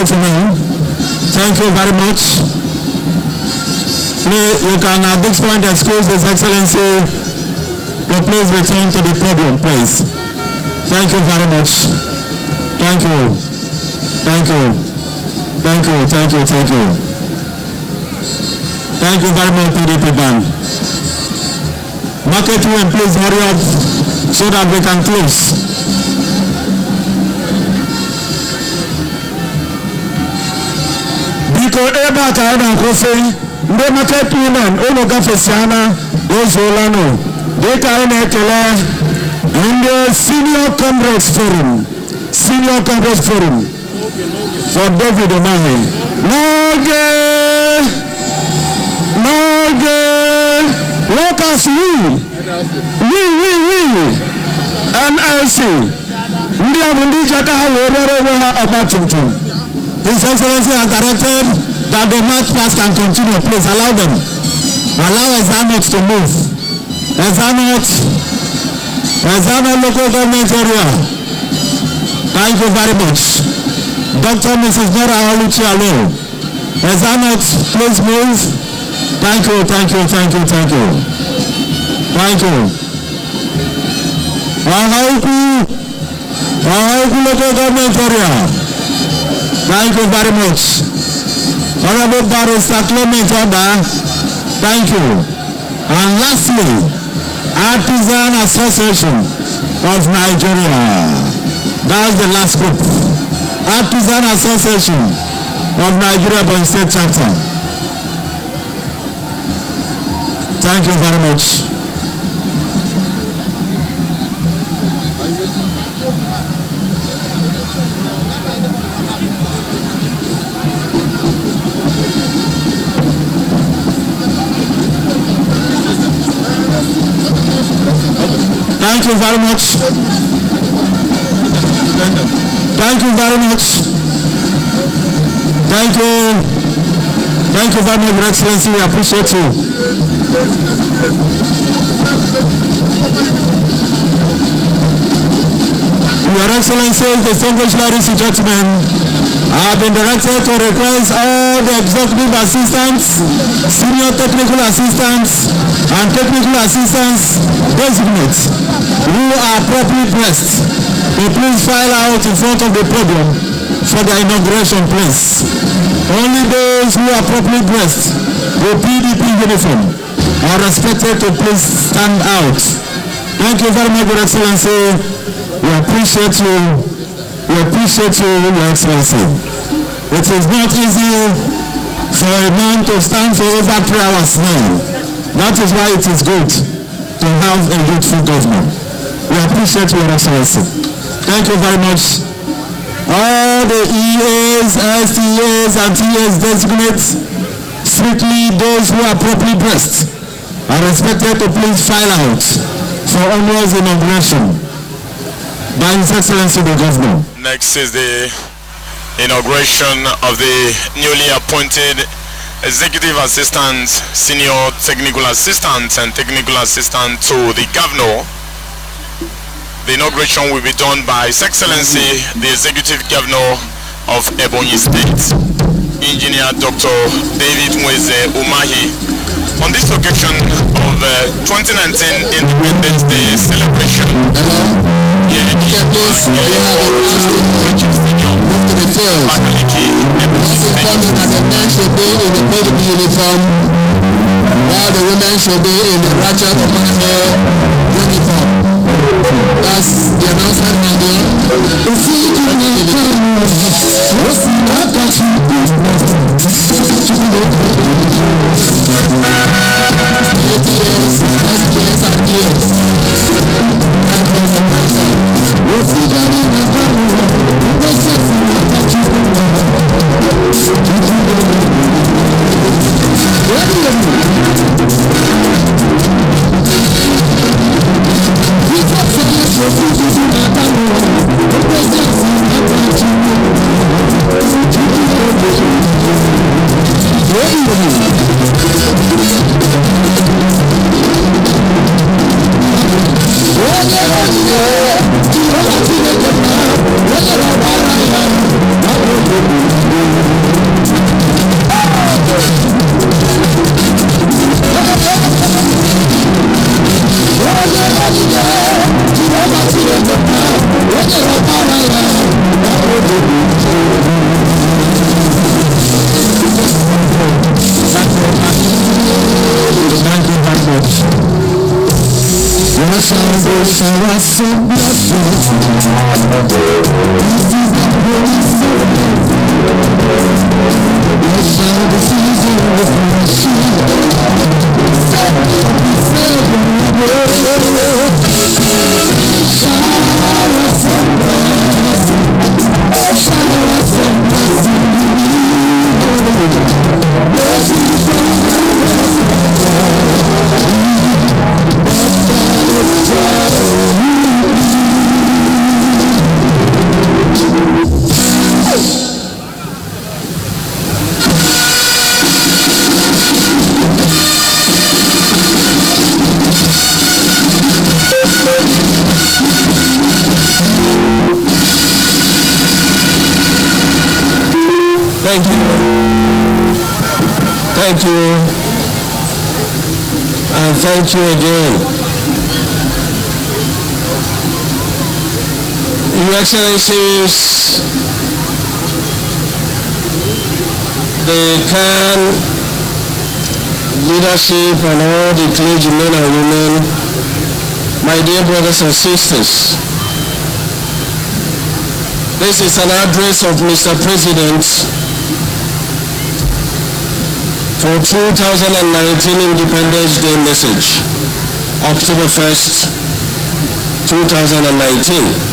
Thank you very much. You can at this point excuse His Excellency to please return to the podium, please. Thank you very much. Thank you. Thank you. Thank you. Thank you. Thank you. Thank you very much, PDP band. Market room, please hurry up so that we can close. Because eba kaida kofe nde market women ono gafesiana ozolano deka ene kele and senior congress forum for David Omahe Noge workers we NLC ndi abundi jaka hawo abatuntu. His Excellency has directed that the march past can continue. Please allow them. Allow Ezanot to move. Ezanot local government area. Thank you very much. Dr. Mrs. Nora Oluchi Alo. Ezanot, please move. Thank you. Thank you local government area. Thank you very much. Honorable Barrister Clement Oda, thank you. And lastly, Artisan Association of Nigeria. That's the last group. Artisan Association of Nigeria by State Chapter. Thank you very much. Thank you very much. Thank you very much. Thank you. Thank you very much, Your Excellency. We appreciate you. Your Excellency, distinguished ladies and gentlemen, I have been directed to request all the executive assistants, senior technical assistants, and technical assistants designates who are properly dressed to please file out in front of the podium for the inauguration, please. Only those who are properly dressed with PDP uniform are expected to please stand out. Thank you very much, Your Excellency. We appreciate you. Your Excellency. It is not easy for a man to stand for over 3 hours now. That is why it is good to have a youthful government. We appreciate Your Excellency. Thank you very much. All the EAs, STAs, and TAs designates, strictly those who are properly dressed, are expected to please file out for onwards inauguration by His Excellency the Governor. Next is the inauguration of the newly appointed executive assistants, senior technical assistants, and technical assistant to the Governor. The inauguration will be done by His Excellency the Executive Governor of Ebonyi State, Engineer Dr. David Omahe. On this occasion of 2019 Independence Day celebration, while the women should be in the ratchet uniform. That's the announcement Thank you. Thank you. And thank you again. Your Excellencies, the CAN leadership and all the clergymen and women, my dear brothers and sisters, this is an address of Mr. President for 2019 Independence Day message, October 1st, 2019.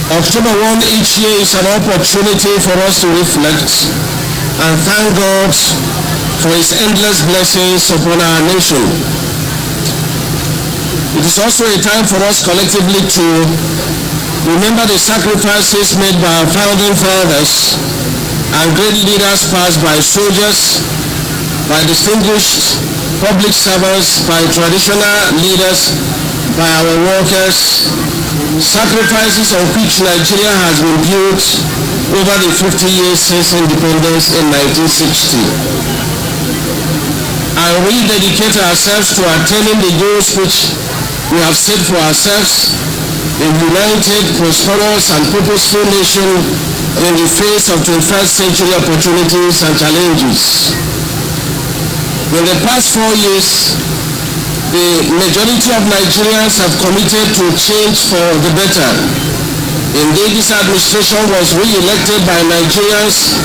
October 1 each year is an opportunity for us to reflect and thank God for His endless blessings upon our nation. It is also a time for us collectively to remember the sacrifices made by our founding fathers and great leaders passed by soldiers, by distinguished public servants, by traditional leaders, by our workers, sacrifices on which Nigeria has been built over the 50 years since independence in 1960. And we dedicate ourselves to attaining the goals which we have set for ourselves, a united, prosperous, and purposeful nation in the face of 21st century opportunities and challenges. In the past 4 years, the majority of Nigerians have committed to change for the better. Indeed, this administration was re-elected by Nigerians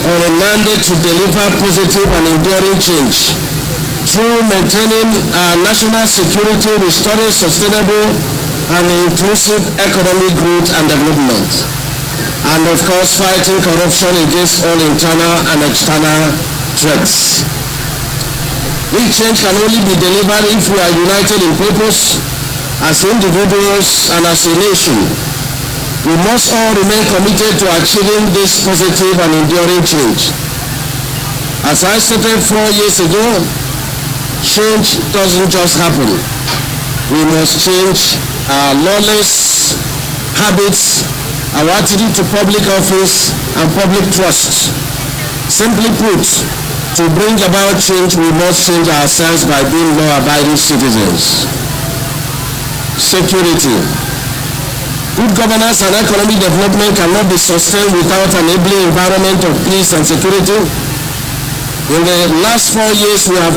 on a mandate to deliver positive and enduring change through maintaining our national security, restoring sustainable and inclusive economic growth and development, and of course fighting corruption against all internal and external threats. This change can only be delivered if we are united in purpose as individuals and as a nation. We must all remain committed to achieving this positive and enduring change. As I stated 4 years ago, change doesn't just happen. We must change our lawless habits, our attitude to public office and public trust. Simply put, to bring about change, we must change ourselves by being law-abiding citizens. Security. Good governance and economic development cannot be sustained without an enabling environment of peace and security. In the last 4 years, we have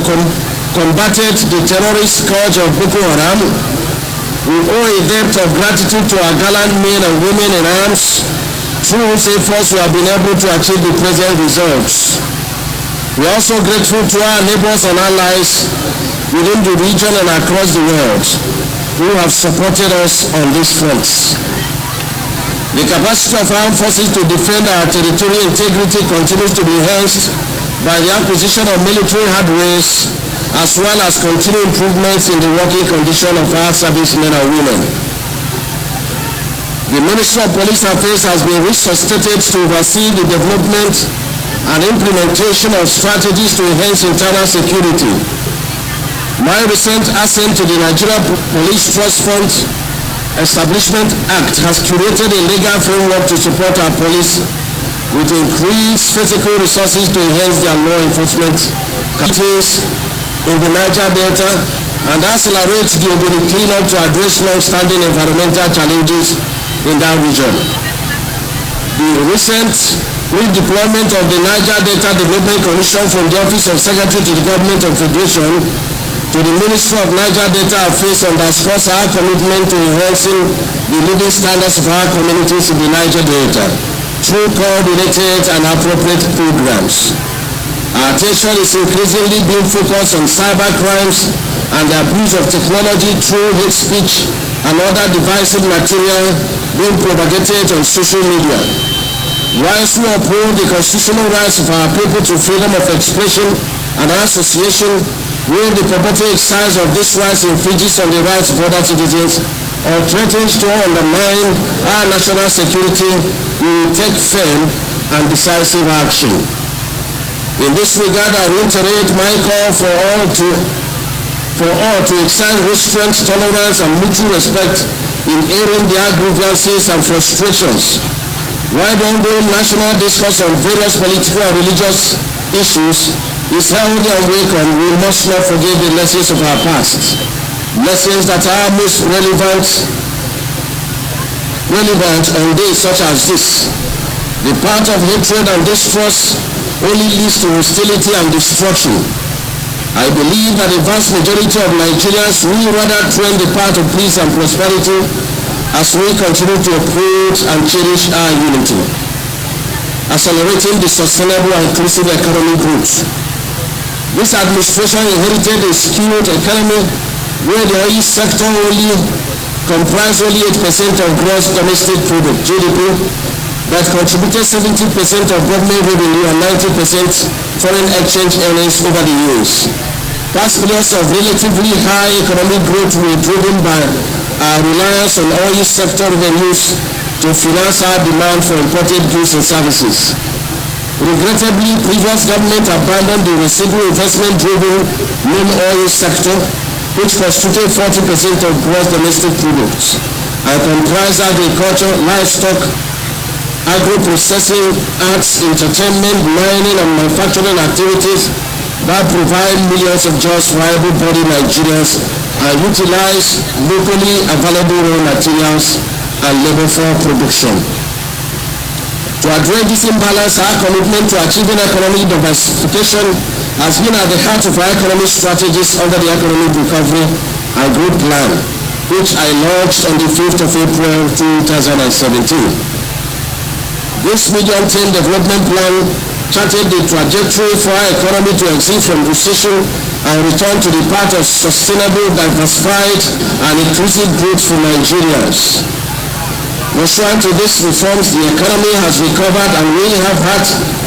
combated the terrorist scourge of Boko Haram. We owe a debt of gratitude to our gallant men and women in arms, through whose efforts we have been able to achieve the present results. We are also grateful to our neighbors and allies within the region and across the world who have supported us on these fronts. The capacity of armed forces to defend our territorial integrity continues to be enhanced by the acquisition of military hardware, as well as continued improvements in the working condition of our servicemen and women. The Ministry of Police Affairs has been resuscitated to oversee the development and implementation of strategies to enhance internal security. My recent assent to the Nigeria Police Trust Fund Establishment Act has curated a legal framework to support our police with increased physical resources to enhance their law enforcement capabilities in the Niger Delta and accelerate the urban cleanup to address long-standing environmental challenges in that region. The recent redeployment of the Niger Delta Development Commission from the Office of Secretary to the Government of Federation to the Ministry of Niger Delta Affairs underscores our commitment to enhancing the living standards of our communities in the Niger Delta through coordinated and appropriate programs. Our attention is increasingly being focused on cyber crimes and the abuse of technology through hate speech and other divisive material being propagated on social media. Whilst we uphold the constitutional rights of our people to freedom of expression and association, where the purported exercise of these rights infringes on the rights of other citizens or threatens to undermine our national security, we will take firm and decisive action. In this regard, I reiterate my call for all to exercise restraint, tolerance, and mutual respect in airing their grievances and frustrations. While the ongoing national discourse on various political and religious issues is healthy and welcome, we must not forget the lessons of our past. Lessons that are most relevant on days such as this. The path of hatred and distrust only leads to hostility and destruction. I believe that the vast majority of Nigerians will rather tread the path of peace and prosperity as we continue to uphold and cherish our unity, accelerating the sustainable and inclusive economic growth. This administration inherited a skewed economy where the oil sector comprised only 8% of gross domestic product, GDP, that contributed 70% of government revenue and 90% foreign exchange earnings over the years. Past periods of relatively high economic growth were driven by our reliance on oil sector revenues to finance our demand for imported goods and services. Regrettably, previous government abandoned the residual investment-driven non-oil sector, which constituted 40% of gross domestic products, and comprised agriculture, livestock, agro-processing, arts, entertainment, mining, and manufacturing activities that provide millions of jobs for able-bodied Nigerians and utilize locally available raw materials and labor for production. To address this imbalance, our commitment to achieving economic diversification has been at the heart of our economic strategies under the Economic Recovery and Growth Plan, which I launched on the 5th of April 2017. This medium-term development plan charted the trajectory for our economy to exit from recession and return to the path of sustainable, diversified, and inclusive growth for Nigerians. Pursuant to these reforms, the economy has recovered and we have had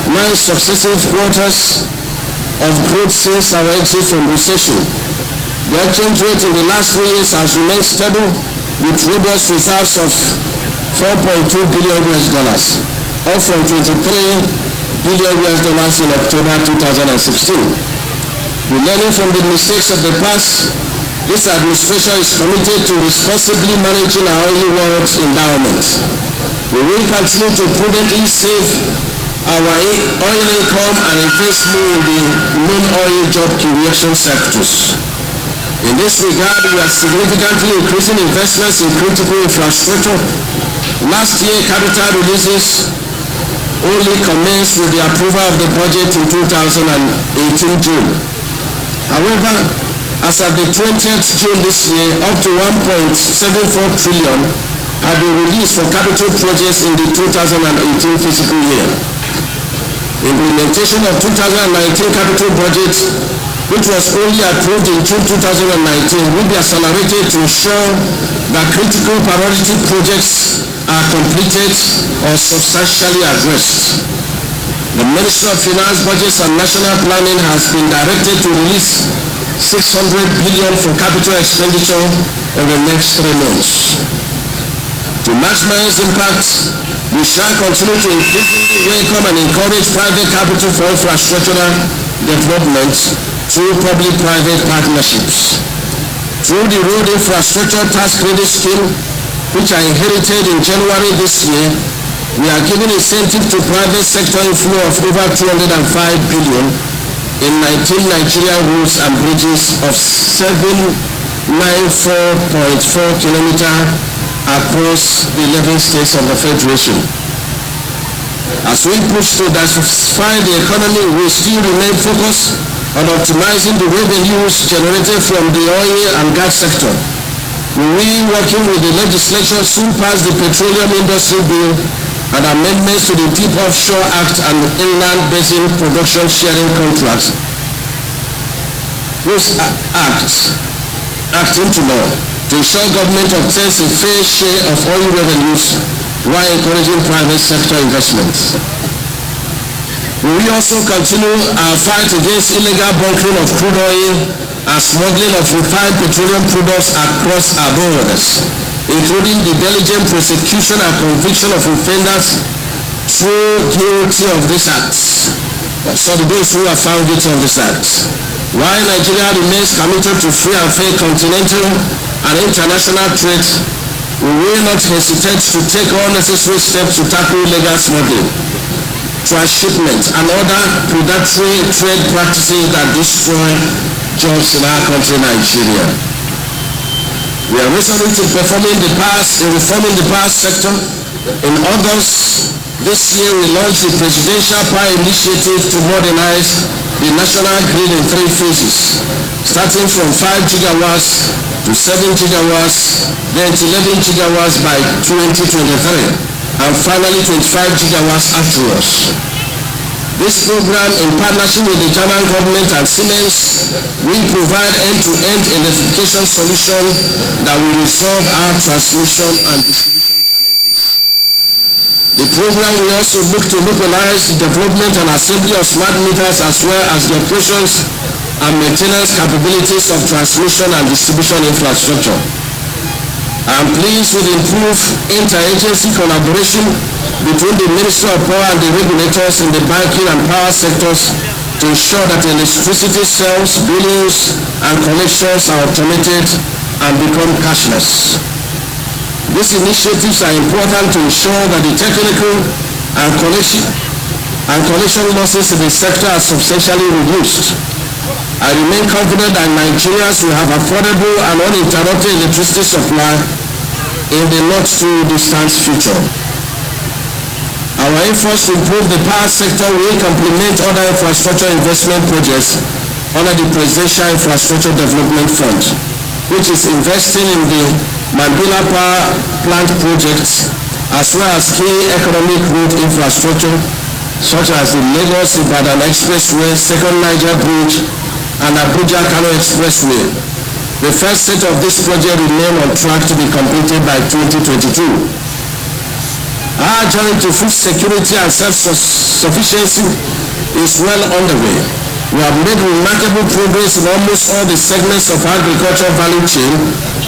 9 successive quarters of growth since our exit from recession. The exchange rate in the last 3 years has remained stable with robust reserves of $4.2 billion, up from $23 billion in October 2016. Learning from the mistakes of the past, this administration is committed to responsibly managing our oil world's endowment. We will continue to prudently save our oil income and invest more in the non-oil job creation sectors. In this regard, we are significantly increasing investments in critical infrastructure. Last year, capital releases only commenced with the approval of the budget in 2018 June. However, as of the 20th June this year, up to 1.74 trillion have been released for capital projects in the 2018 fiscal year. Implementation of 2019 capital budget, which was only approved in June 2019, will be accelerated to ensure that critical priority projects are completed or substantially addressed. The Ministry of Finance, Budgets and National Planning has been directed to release 600 billion for capital expenditure in the next 3 months. To maximize impact, we shall continue to increasingly welcome and encourage private capital for infrastructural development through public-private partnerships. Through the Road Infrastructure Tax Credit Scheme, which I inherited in January this year, we are giving incentive to private sector inflow of over 205 billion in 19 Nigerian roads and bridges of 794.4 kilometers across the 11 states of the Federation. As we push to diversify the economy, we still remain focused on optimizing the revenues generated from the oil and gas sector. We will, working with the legislature, soon pass the Petroleum Industry Bill and amendments to the Deep Offshore Act and Inland Basin Production Sharing Contracts. Those acts into law to ensure government obtains a fair share of oil revenues while encouraging private sector investments. We will also continue our fight against illegal bunkering of crude oil and smuggling of refined petroleum products across our borders, including the diligent prosecution and conviction of offenders through guilty of these acts. So those who are found guilty of these acts. While Nigeria remains committed to free and fair continental and international trade, we will not hesitate to take all necessary steps to tackle illegal smuggling, transshipment, and other predatory trade practices that destroy jobs in our country, Nigeria. We are resolute in reforming the power sector. In August this year, we launched the Presidential Power Initiative to modernize the national grid in 3 phases, starting from 5 gigawatts to 7 gigawatts, then to 11 gigawatts by 2023, and finally 25 gigawatts afterwards. This program, in partnership with the German government and Siemens, will provide end-to-end electrification solution that will resolve our transmission and distribution challenges. The program will also look to localize the development and assembly of smart meters as well as the operations and maintenance capabilities of transmission and distribution infrastructure. I am pleased with improved interagency collaboration between the Ministry of Power and the regulators in the banking and power sectors to ensure that electricity sales, billings, and collections are automated and become cashless. These initiatives are important to ensure that the technical and collection losses in the sector are substantially reduced. I remain confident that Nigerians will have affordable and uninterrupted electricity supply in the not too distant future. Our efforts to improve the power sector will complement other infrastructure investment projects under the Presidential Infrastructure Development Fund, which is investing in the Mambila Power Plant projects as well as key economic road infrastructure such as the Lagos-Ibadan Expressway, Second Niger Bridge, and Abuja-Kano Expressway. The first set of this project remain on track to be completed by 2022. Our journey to food security and self-sufficiency is well underway. We have made remarkable progress in almost all the segments of agricultural value chain,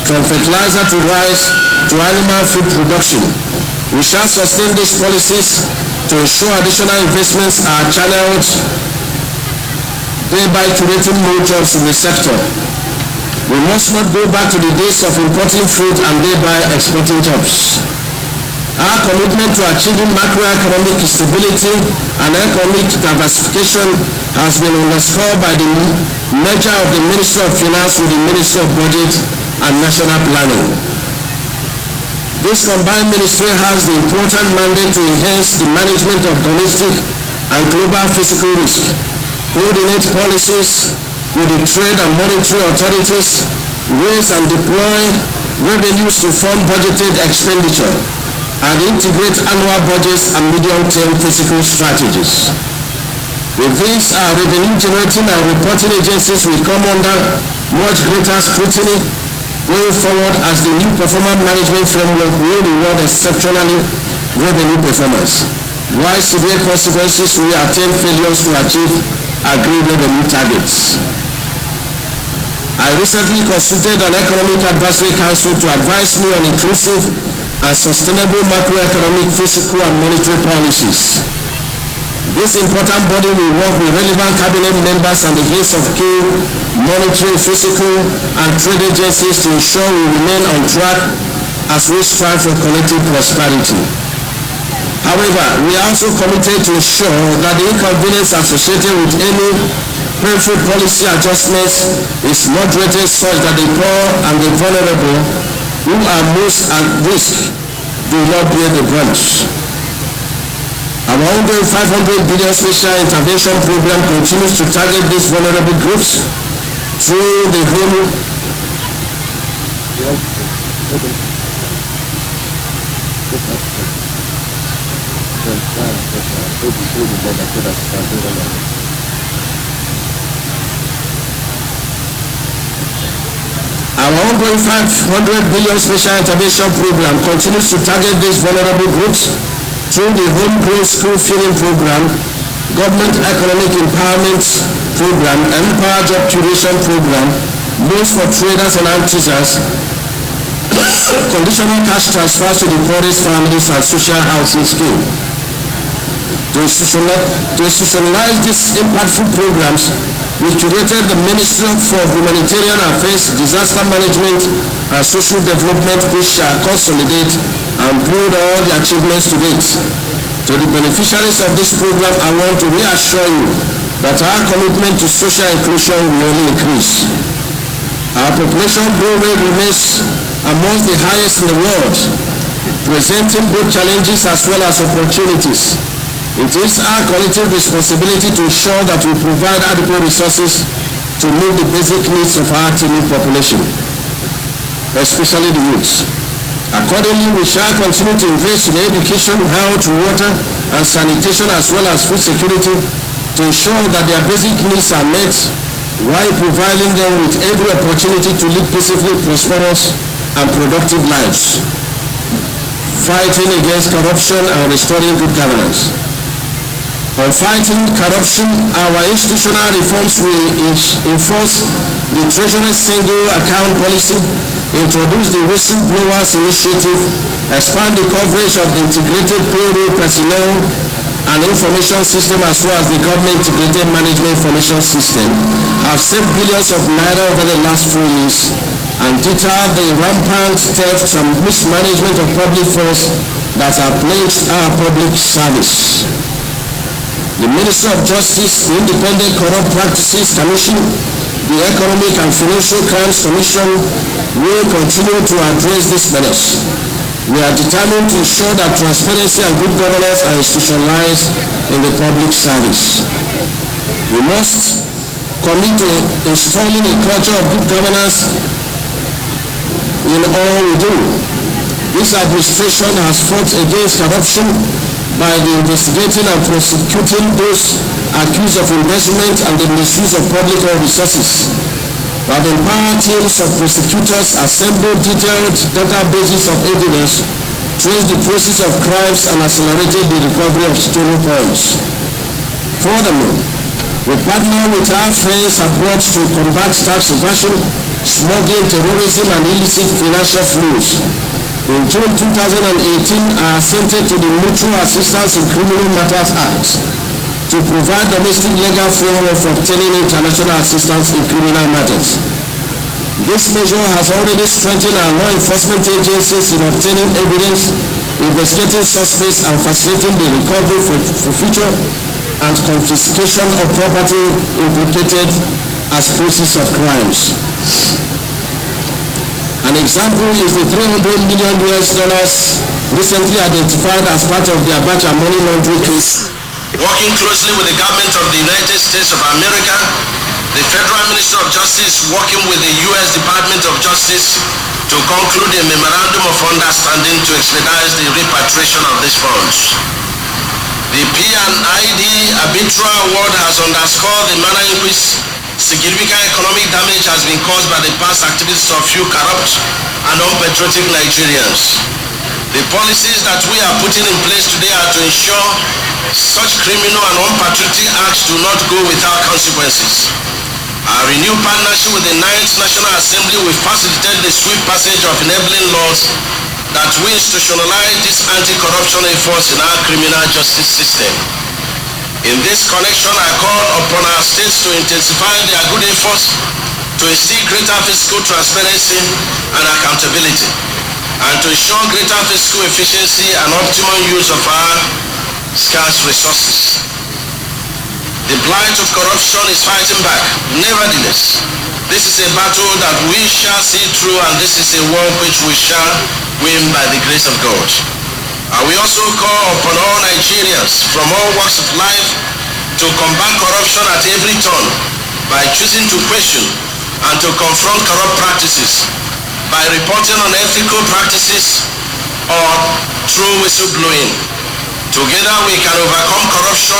from fertilizer to rice to animal feed production. We shall sustain these policies to ensure additional investments are channeled, thereby creating more jobs in the sector. We must not go back to the days of importing food and thereby exporting jobs. Our commitment to achieving macroeconomic stability and economic diversification has been underscored by the merger of the Ministry of Finance with the Ministry of Budget and National Planning. This combined ministry has the important mandate to enhance the management of domestic and global fiscal risk, coordinate policies with the trade and monetary authorities, raise and deploy revenues to fund budgeted expenditure, and integrate annual budgets and medium-term fiscal strategies. With this, our revenue-generating and reporting agencies will come under much greater scrutiny going forward as the new performance management framework will reward exceptionally revenue performance, while severe consequences will attain failures to achieve agreed revenue targets. I recently consulted an economic advisory council to advise me on inclusive and sustainable macroeconomic, fiscal, and monetary policies. This important body will work with relevant cabinet members and the heads of key monetary, fiscal, and trade agencies to ensure we remain on track as we strive for collective prosperity. However, we are also committed to ensure that the inconvenience associated with any painful policy adjustments is moderated such that the poor and the vulnerable who are most at risk do not bear the brunt. Our ongoing 500 billion special intervention program continues to target these vulnerable groups through the home Our ongoing 500 billion special intervention program continues to target these vulnerable groups through the homegrown school feeding program, government economic empowerment program, and power job creation program, loans for traders and artisans, conditional cash transfers to the poorest families, and social housing scheme. To institutionalize these impactful programs, We created the Ministry for Humanitarian Affairs, Disaster Management and Social Development, which shall consolidate and build all the achievements to date. To the beneficiaries of this program, I want to reassure you that our commitment to social inclusion will only increase. Our population growth rate remains amongst the highest in the world, presenting both challenges as well as opportunities. It is our collective responsibility to ensure that we provide adequate resources to meet the basic needs of our teeming population, especially the youth. Accordingly, we shall continue to invest in education, health, water, and sanitation, as well as food security, to ensure that their basic needs are met while providing them with every opportunity to live peacefully, prosperous, and productive lives, fighting against corruption and restoring good governance. On fighting corruption, our institutional reforms will enforce the Treasury single account policy, introduce the whistleblowers initiative, expand the coverage of the integrated payroll personnel and information system, as well as the government integrated management information system, have saved billions of naira over the last 4 years and deterred the rampant theft and mismanagement of public funds that have plagued our public service. The Ministry of Justice, the Independent Corrupt Practices Commission, the Economic and Financial Crimes Commission will continue to address this menace. We are determined to ensure that transparency and good governance are institutionalized in the public service. We must commit to installing a culture of good governance in all we do. This administration has fought against corruption by investigating and prosecuting those accused of embezzlement and the misuse of public resources. We have empowered teams of prosecutors, assembled detailed databases of evidence, traced the process of crimes, and accelerated the recovery of stolen funds. Furthermore, we partner with our friends abroad to combat tax evasion, smuggling, terrorism, and illicit financial flows. In June 2018, I assented to the Mutual Assistance in Criminal Matters Act to provide domestic legal framework for obtaining international assistance in criminal matters. This measure has already strengthened our law enforcement agencies in obtaining evidence, investigating suspects, and facilitating the recovery for future and confiscation of property implicated as proceeds of crimes. An example is the $300 million recently identified as part of the Abacha money laundering case. Working closely with the government of the United States of America, the Federal Ministry of Justice working with the U.S. Department of Justice to conclude a memorandum of understanding to expedite the repatriation of these funds. The P&ID arbitral award has underscored the manner in which significant economic damage has been caused by the past activities of few corrupt and unpatriotic Nigerians. The policies that we are putting in place today are to ensure such criminal and unpatriotic acts do not go without consequences. Our renewed partnership with the 9th National Assembly will facilitate the swift passage of enabling laws that will institutionalize these anti-corruption efforts in our criminal justice system. In this connection, I call upon our states to intensify their good efforts to instill greater fiscal transparency and accountability, and to ensure greater fiscal efficiency and optimum use of our scarce resources. The blight of corruption is fighting back. Nevertheless, this is a battle that we shall see through, and this is a war which we shall win by the grace of God. And we also call upon all Nigerians from all walks of life to combat corruption at every turn by choosing to question and to confront corrupt practices, by reporting on ethical practices or through whistleblowing. Together we can overcome corruption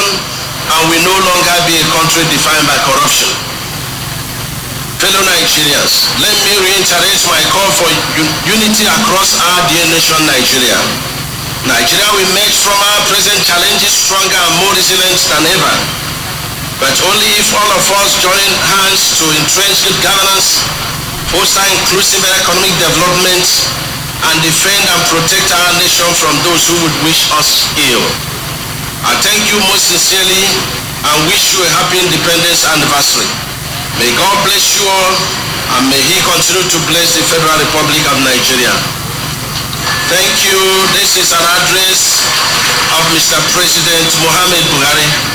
and we no longer be a country defined by corruption. Fellow Nigerians, let me reiterate my call for unity across our dear nation, Nigeria. Nigeria will emerge from our present challenges stronger and more resilient than ever. But only if all of us join hands to entrench good governance, foster inclusive economic development, and defend and protect our nation from those who would wish us ill. I thank you most sincerely and wish you a happy Independence Anniversary. May God bless you all, and may He continue to bless the Federal Republic of Nigeria. Thank you. This is an address of Mr. President Muhammad Buhari.